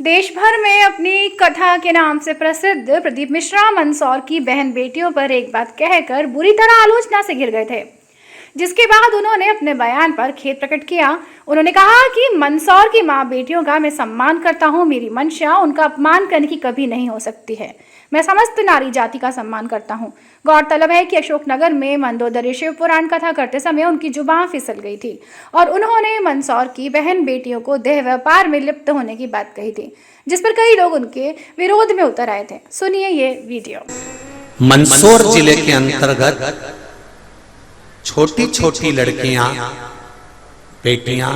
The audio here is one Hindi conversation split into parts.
देश भर में अपनी कथा के नाम से प्रसिद्ध प्रदीप मिश्रा मंदसौर की बहन बेटियों पर एक बात कहकर बुरी तरह आलोचना से घिर गए थे, जिसके बाद उन्होंने अपने बयान पर खेद प्रकट किया। उन्होंने कहा कि मंदसौर की मां बेटियों का मैं सम्मान करता हूं, मेरी मंशा उनका अपमान करने की कभी नहीं हो सकती है। मैं समस्त नारी जाति का सम्मान करता हूं। गौरतलब है कि अशोकनगर में मंदोदरी शिव पुराण कथा करते समय उनकी जुबान फिसल गई थी और उन्होंने मंदसौर की बहन बेटियों को देह व्यापार में लिप्त होने की बात कही थी, जिस पर कई लोग उनके विरोध में उतर आए थे। सुनिए ये वीडियो। मंदसौर जिले के अंतर्गत छोटी छोटी लड़कियां बेटियां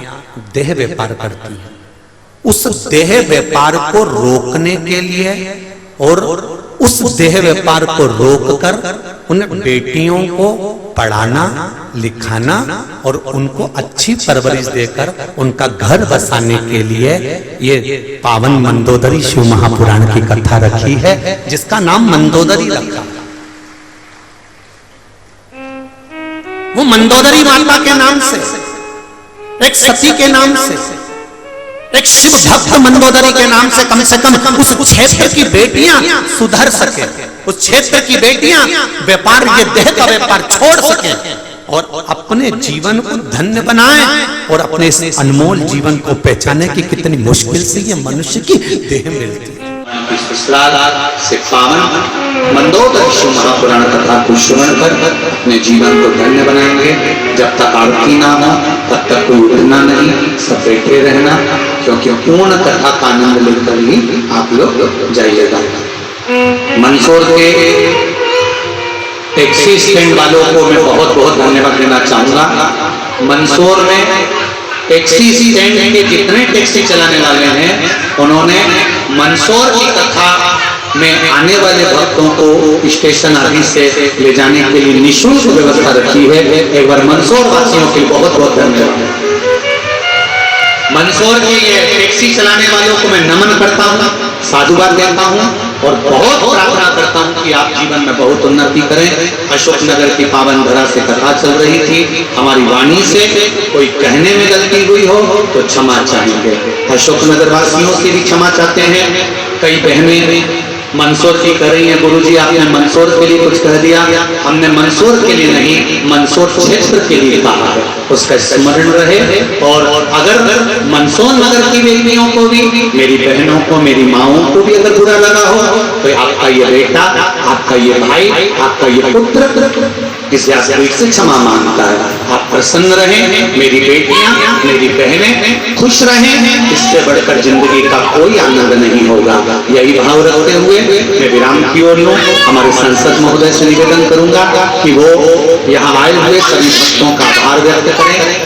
देह व्यापार करती हैं। उस देह व्यापार को रोकने के लिए और उस देह व्यापार को रोककर उन बेटियों को पढ़ाना लिखाना और उनको अच्छी परवरिश देकर उनका घर बसाने के लिए ये पावन मंदोदरी शिव महापुराण की कथा रखी है, जिसका नाम मंदोदरी रखा। वो मंदोदरी माता के नाम से, एक सती के नाम से, एक शिव भक्त मंदोदरी के नाम से कम उस क्षेत्र की बेटियां सुधर सके, उस क्षेत्र की बेटियां व्यापार के देह का व्यापार छोड़ सके और अपने जीवन को धन्य बनाएं और अपने इस अनमोल जीवन को पहचाने की कितनी मुश्किल से ये मनुष्य की देह मिलती है। से पावन मंदोदरी शिव महापुराण कथा को श्रवण कर अपने जीवन को धन्य बनाएंगे। जब तक आरती ना हो तब तक कोई उठना नहीं, सब बैठे रहना, क्योंकि पूर्ण कथा का आनंद लेकर ही आप लोग जाइएगा। मंदसौर के टैक्सी स्टैंड वालों को मैं बहुत बहुत धन्यवाद देना चाहूंगा। मंदसौर में टैक्सी स्टैंड के जितने टैक्सी चलाने वाले हैं, उन्होंने मंदसौर की कथा में आने वाले भक्तों को स्टेशन आदि से ले जाने के लिए निःशुल्क व्यवस्था रखी है। एक बार मंदसौर वासियों के बहुत बहुत धन्यवाद। मंदसौर के लिए टैक्सी चलाने वालों को मैं नमन करता हूँ, साधुवाद देता हूँ और बहुत प्रार्थना करता हूँ कि आप जीवन में बहुत उन्नति करें। अशोकनगर की पावन धरा से कथा चल रही थी, हमारी वाणी से कोई कहने में गलती हुई हो तो क्षमा चाहेंगे। अशोकनगर वासियों से भी क्षमा चाहते हैं। कई बहनें मंदसौर की कर रही है, गुरुजी आपने मंदसौर के लिए कुछ कह दिया, हमने मंदसौर के लिए नहीं मंदसौर क्षेत्र के लिए कहा है, उसका स्मरण रहे। और अगर मंदसौर नगर की बेटियों को भी, मेरी बहनों को, मेरी माओं को भी अगर बुरा लगा हो तो आपका ये बेटा, आपका ये भाई, आपका ये पुत्र इस यात्री से क्षमा मांगता है। आप प्रसन्न रहें, मेरी बेटियां, मेरी बहनें खुश रहें, इससे बढ़कर जिंदगी का कोई आनंद नहीं होगा। यही भाव रखते हुए मैं विराम की ओर लूं। हमारे सांसद महोदय से निवेदन करूंगा कि वो यहाँ आए हुए सभी भक्तों का आभार व्यक्त करें।